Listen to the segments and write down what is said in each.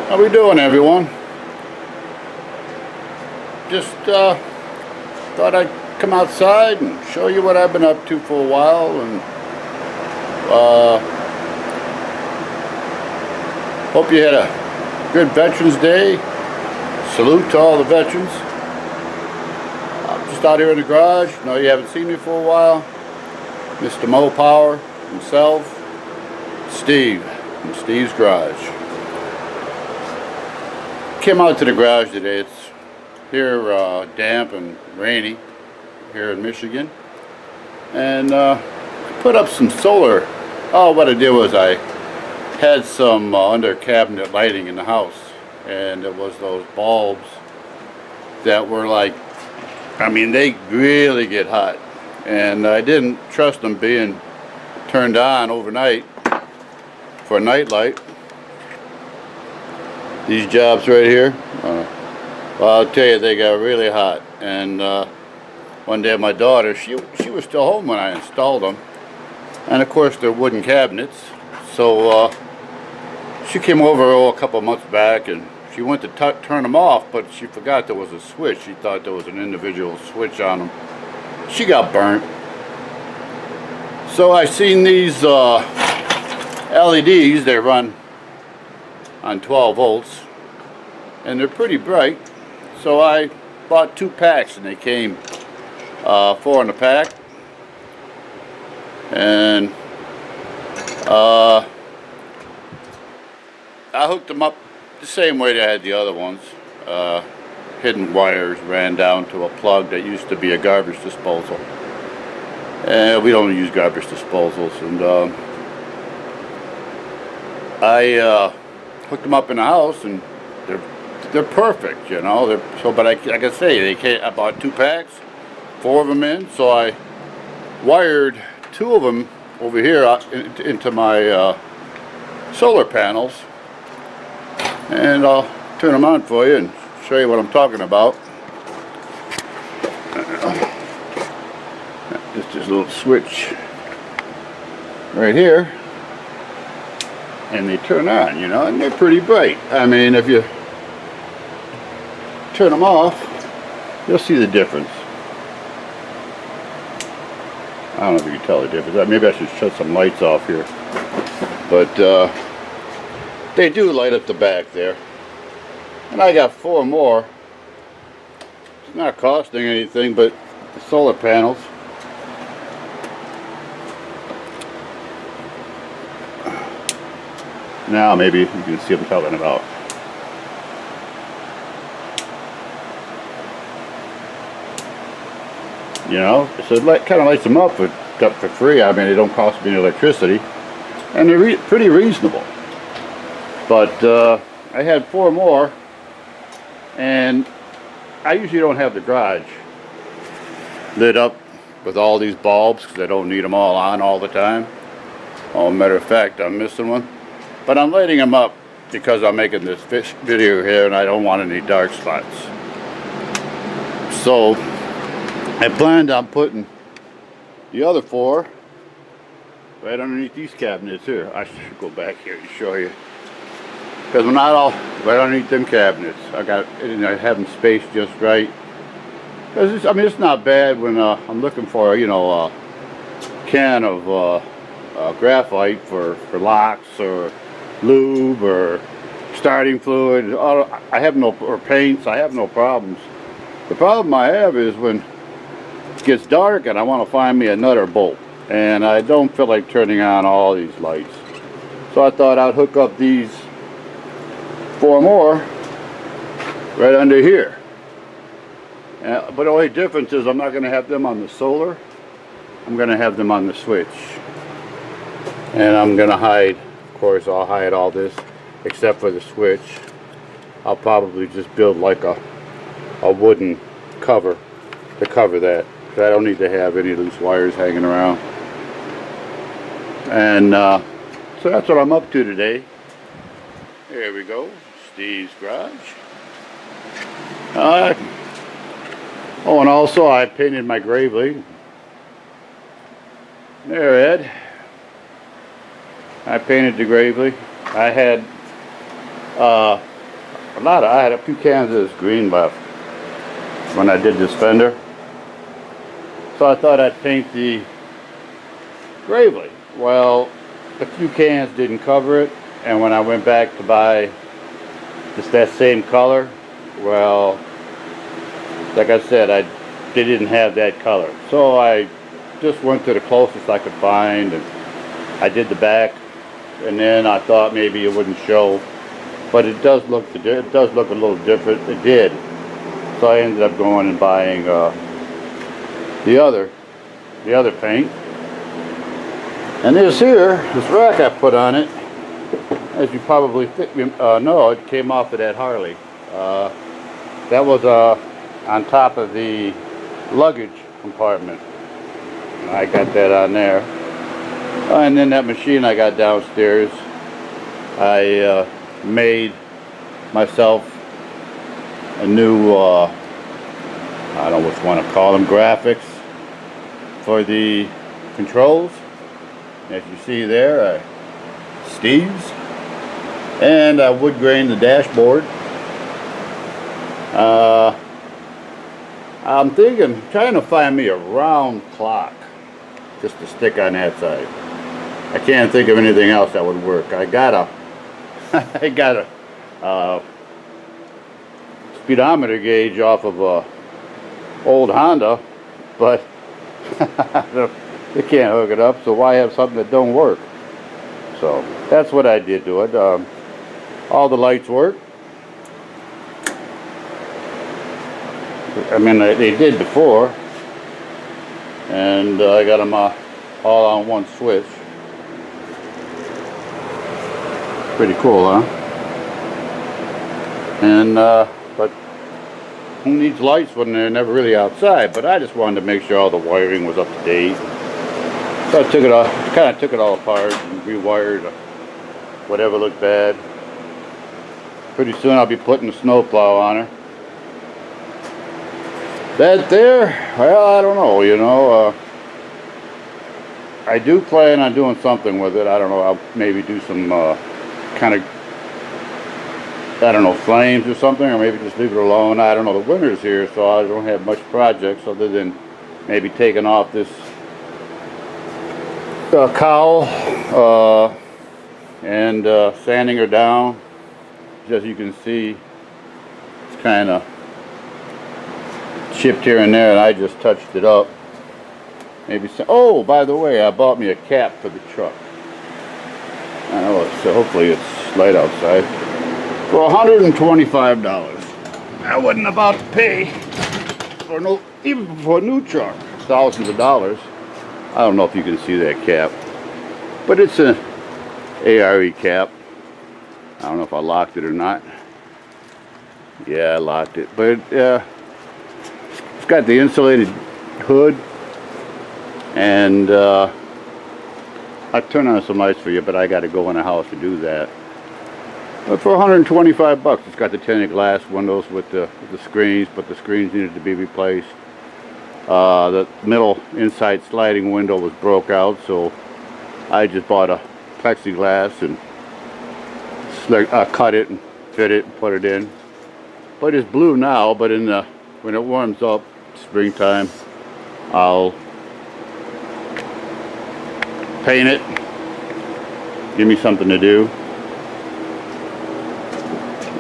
How we doing, everyone? Just thought I'd come outside and show you what I've been up to for a while, and hope you had a good Veterans Day. Salute to all the veterans. I'm just out here in the garage. No, you haven't seen me for a while. Mr. Mo Power himself, Steve from Steve's Garage. Came out to the garage today. It's here damp and rainy here in Michigan, and put up some solar. Oh, what I did was I had some under cabinet lighting in the house, and it was those bulbs that were like, I mean, they really get hot, and I didn't trust them being turned on overnight for a night light. These jobs right here, well, I'll tell you, they got really hot. And one day my daughter, she was still home when I installed them, and of course they're wooden cabinets. So she came over a couple of months back, and she went to turn them off, but she forgot there was a switch. She thought there was an individual switch on them. She got burnt. So I seen these LEDs. They run on 12 volts, and they're pretty bright. So I bought 2 packs, and they came 4 in a pack, and I hooked them up the same way they had the other ones. Hidden wires ran down to a plug that used to be a garbage disposal, and we don't use garbage disposals. And I hooked them up in the house, and they're perfect, you know. But like I say, I bought 2 packs, 4 of them in. So I wired 2 of them over here into my solar panels, and I'll turn them on for you and show you what I'm talking about. Just this little switch right here, and they turn on, you know, and they're pretty bright. I mean, if you turn them off, you'll see the difference. I don't know if you can tell the difference. Maybe I should shut some lights off here. But they do light up the back there. And I got 4 more. It's not costing anything, but the solar panels. Now maybe you can see what I'm talking about. You know, so it kind of lights them up for free. I mean, they don't cost me any electricity, and they're pretty reasonable. But I had 4 more, and I usually don't have the garage lit up with all these bulbs because I don't need them all on all the time. Oh, matter of fact, I'm missing one. But I'm lighting them up because I'm making this video here, and I don't want any dark spots. So I planned on putting the other 4 right underneath these cabinets here. I should go back here and show you, because we're not all right underneath them cabinets. I have them spaced just right. I mean, it's not bad when I'm looking for, you know, a can of graphite for locks, or lube, or starting fluid. I have no, or paints. I have no problems. The problem I have is when it gets dark and I want to find me a nut or bolt, and I don't feel like turning on all these lights. So I thought I'd hook up these 4 more right under here. But the only difference is I'm not going to have them on the solar. I'm going to have them on the switch. And I'm going to hide, of course, I'll hide all this except for the switch. I'll probably just build like a wooden cover to cover that. I don't need to have any loose wires hanging around. And so that's what I'm up to today. There we go, Steve's Garage. Oh, and also I painted my Gravely. There, Ed. I painted the Gravely. I had I had a few cans of this green left when I did this fender. So I thought I'd paint the Gravely. Well, a few cans didn't cover it, and when I went back to buy just that same color, well, like I said, they didn't have that color. So I just went to the closest I could find, and I did the back, and then I thought maybe it wouldn't show, but it does look a little different. It did. So I ended up going and buying the other paint. And this rack I put on it, as you probably know, it came off of that Harley. That was on top of the luggage compartment. I got that on there. And then that machine I got downstairs, I made myself a new, I don't know what you want to call them, graphics for the controls. As you see there, Steve's. And I wood grained the dashboard. I'm trying to find me a round clock just to stick on that side. I can't think of anything else that would work. I got a speedometer gauge off of a old Honda, but they can't hook it up, so why have something that don't work? So that's what I did to it. All the lights work. I mean, they did before, and I got them all on one switch. Pretty cool, huh? And but who needs lights when they're never really outside? But I just wanted to make sure all the wiring was up to date. So I kind of took it all apart and rewired whatever looked bad. Pretty soon I'll be putting a snowplow on her. That there, well, I don't know, you know. I do plan on doing something with it. I don't know, I'll maybe do some kind of, I don't know, flames or something, or maybe just leave it alone. I don't know, the winter's here, so I don't have much projects other than maybe taking off this cowl and sanding her down. As you can see, it's kind of chipped here and there, and I just touched it up. Maybe so. Oh, by the way, I bought me a cap for the truck. I know, so hopefully it's light outside. For $125. I wasn't about to pay for even for a new truck, thousands of dollars. I don't know if you can see that cap, but it's an ARE cap. I don't know if I locked it or not. Yeah, I locked it, but it's got the insulated hood, and I'll turn on some lights for you, but I got to go in the house to do that. But for $125, it's got the tinted glass windows with the screens, but the screens needed to be replaced. The middle inside sliding window was broke out, so I just bought a plexiglass and cut it and fit it and put it in. But it's blue now, but when it warms up, springtime, I'll paint it. Give me something to do.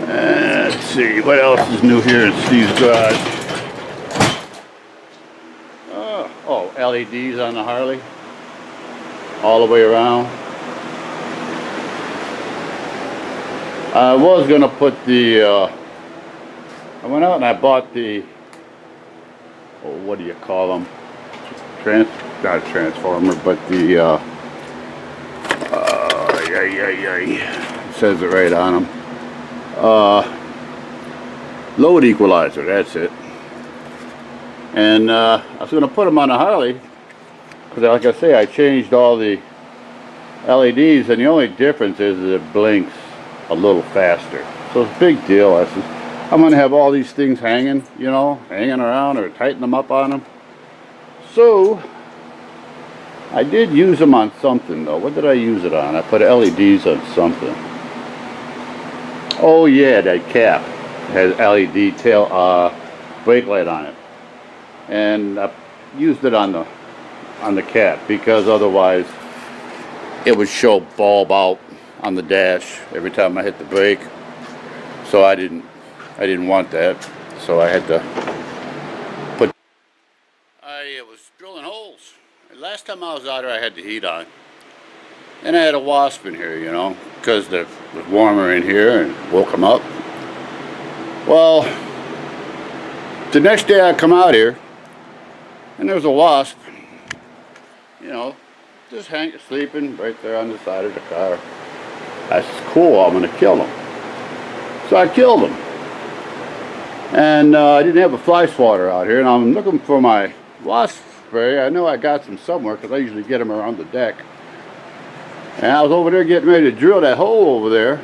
Let's see, what else is new here in Steve's garage? Oh, LEDs on the Harley, all the way around. I was gonna put the, I went out and I bought the, oh, what do you call them? Not a transformer, but the, it says it right on them. Load equalizer, that's it. And I was going to put them on a Harley because, like I say, I changed all the LEDs, and the only difference is that it blinks a little faster. So it's a big deal. I'm going to have all these things hanging, you know, hanging around or tighten them up on them. So I did use them on something, though. What did I use it on? I put LEDs on something. Oh yeah, that cap. has LED tail brake light on it, and I used it on the cap because otherwise it would show bulb out on the dash every time I hit the brake. So I didn't want that, so I had to put. I was drilling holes. Last time I was out here, I had the heat on, and I had a wasp in here, you know, because it was warmer in here and woke them up. Well, the next day I come out here, and there was a wasp, you know, just sleeping right there on the side of the car. I said, cool, I'm gonna kill him. So I killed him. And I didn't have a fly swatter out here, and I'm looking for my wasp spray. I know I got some somewhere because I usually get them around the deck. And I was over there getting ready to drill that hole over there,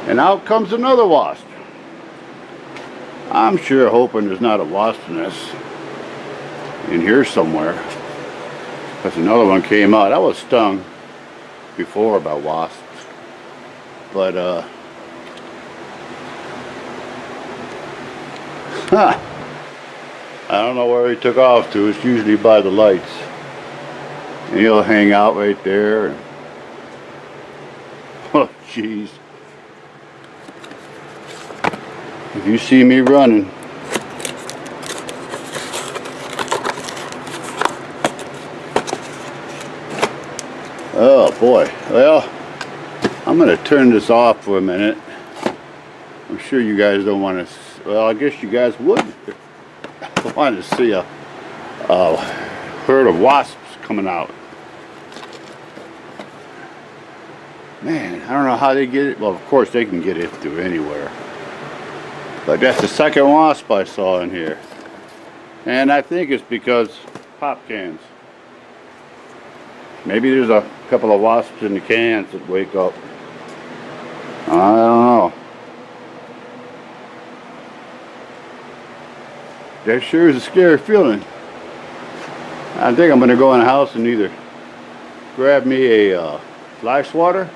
and out comes another wasp. I'm sure hoping there's not a wasp nest in here somewhere, because another one came out. I was stung before by wasps, but I don't know where he took off to. It's usually by the lights, and he'll hang out right there. And oh jeez, if you see me running, oh boy. Well, I'm going to turn this off for a minute. I'm sure you guys don't want to. Well, I guess you guys would want to see a herd of wasps coming out. Man, I don't know how they get it. Well, of course they can get it through anywhere. But that's the second wasp I saw in here. And I think it's because pop cans. Maybe there's a couple of wasps in the cans that wake up. I don't know. That sure is a scary feeling. I think I'm going to go in the house and either grab me a fly swatter,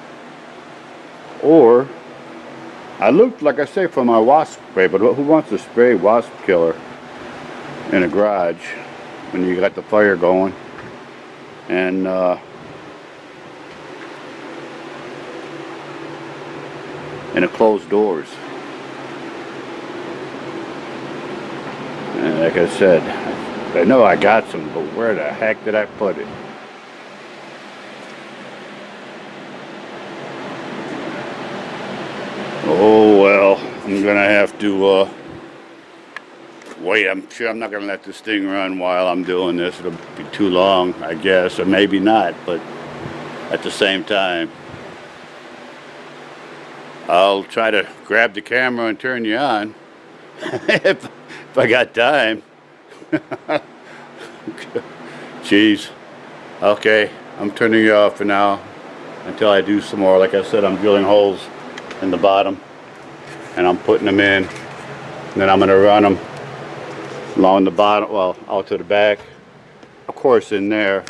or I looked, like I say, for my wasp spray, but who wants to spray wasp killer in a garage when you got the fire going and a closed doors? And like I said, I know I got some, but where the heck did I put it? Oh well, I'm gonna have to wait. I'm sure I'm not gonna let this thing run while I'm doing this. It'll be too long, I guess, or maybe not, but at the same time, I'll try to grab the camera and turn you on if I got time. Jeez. Okay, I'm turning you off for now until I do some more. Like I said, I'm drilling holes in the bottom and I'm putting them in, and then I'm going to run them along the bottom, well, out to the back, of course in there,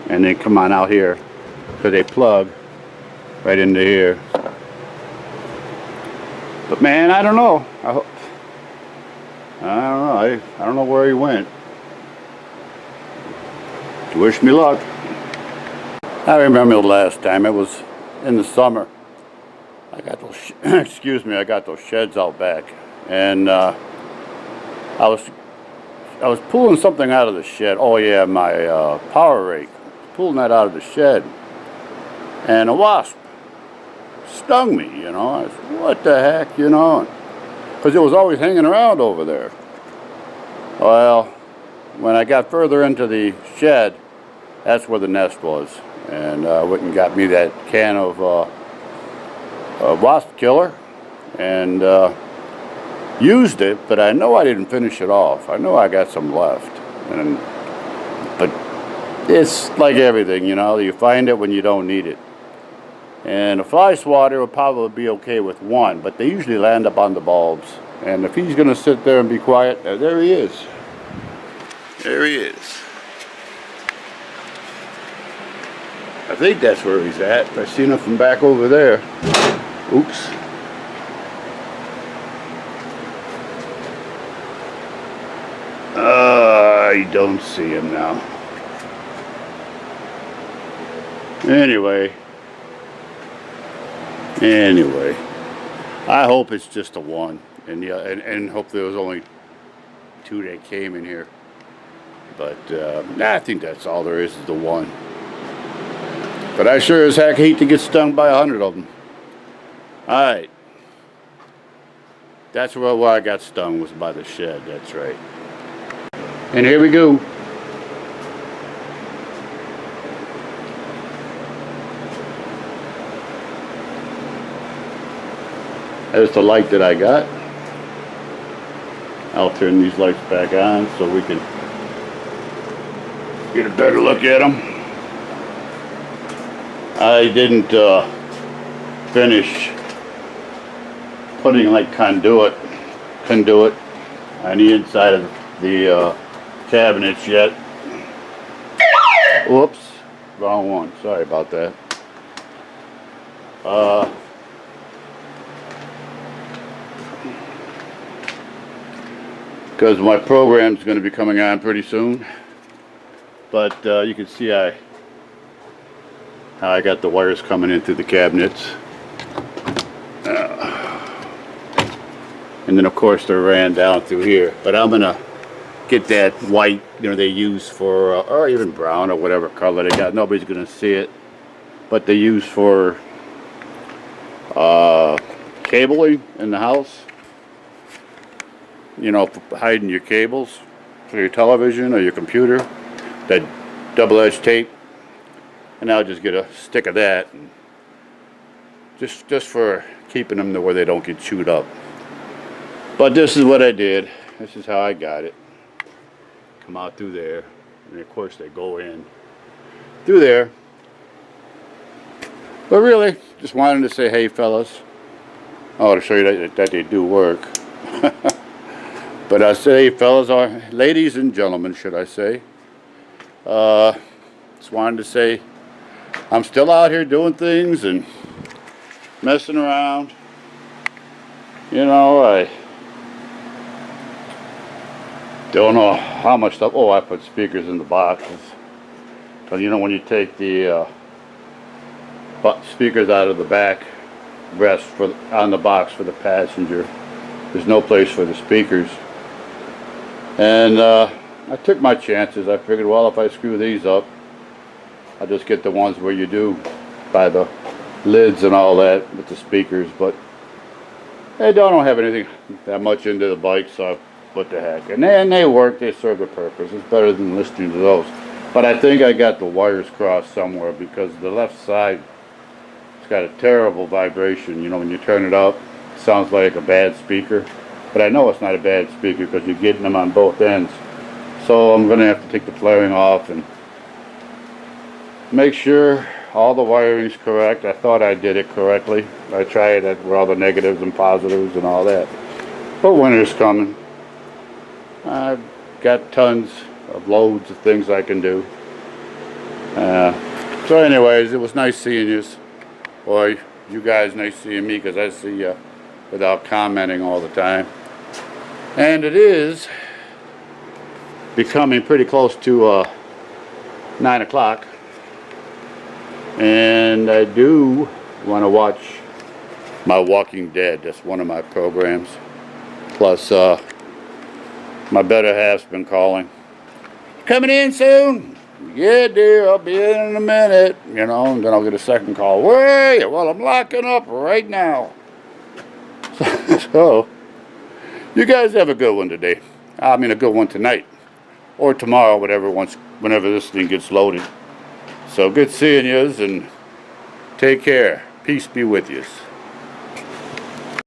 and then come on out here because they plug right into here. But man, I don't know. I don't know where he went. Wish me luck. I remember the last time. It was in the summer. I got those excuse me. I got those sheds out back, and I was pulling something out of the shed. Oh yeah, my power rake. Pulling that out of the shed, and a wasp stung me, you know. I said, what the heck, you know, because it was always hanging around over there. Well, when I got further into the shed, that's where the nest was, and went and got me that can of wasp killer and used it, but I know I didn't finish it off. I know I got some left, but it's like everything, you know, you find it when you don't need it. And a fly swatter will probably be okay with one, but they usually land up on the bulbs. And if he's going to sit there and be quiet, there he is. There he is. I think that's where he's at. I seen him from back over there. Oops. I don't see him now. Anyway, I hope it's just a one, and yeah, and hope there was only 2 that came in here. But I think that's all there is the one. But I sure as heck hate to get stung by 100 of them. All right, that's where I got stung, was by the shed. That's right. And here we go. There's the light that I got. I'll turn these lights back on so we can get a better look at them. I didn't finish putting like conduit on the inside of the cabinets yet. Whoops, wrong one. Sorry about that. Because my program's going to be coming on pretty soon. But you can see how I got the wires coming in through the cabinets. And then of course they ran down through here. But I'm going to get that white, they use for, or even brown or whatever color they got. Nobody's going to see it. But they use for cabling in the house. For hiding your cables for your television or your computer, that double-edged tape, and I'll just get a stick of that, and just for keeping them to where they don't get chewed up. But this is what I did. This is how I got it. Come out through there, and of course they go in through there. But really, just wanted to say, hey fellas, to show you that they do work. But I say, fellas, or ladies and gentlemen, should I say, just wanted to say, I'm still out here doing things and messing around. I don't know how much stuff. Oh, I put speakers in the boxes. Because when you take the speakers out of the back rest on the box for the passenger, there's no place for the speakers. And I took my chances. I figured, well, if I screw these up, I'll just get the ones where you do by the lids and all that with the speakers. But I don't have anything that much into the bike, so what the heck. And they work. They serve their purpose. It's better than listening to those. But I think I got the wires crossed somewhere, because the left side, it's got a terrible vibration. When you turn it up, it sounds like a bad speaker. But I know it's not a bad speaker because you're getting them on both ends. So I'm going to have to take the flaring off and make sure all the wiring's correct. I thought I did it correctly. I tried it with all the negatives and positives and all that. But winter's coming. I've got tons of loads of things I can do. So anyways, it was nice seeing you. Boy, you guys nice seeing me, because I see you without commenting all the time. And it is becoming pretty close to 9 o'clock. And I do want to watch my Walking Dead. That's one of my programs. Plus, my better half's been calling. Coming in soon? Yeah, dear, I'll be in a minute. And then I'll get a second call. Where are you? Well, I'm locking up right now. So, you guys have a good one today. I mean, a good one tonight. Or tomorrow, whenever this thing gets loaded. So, good seeing yous, and take care. Peace be with yous.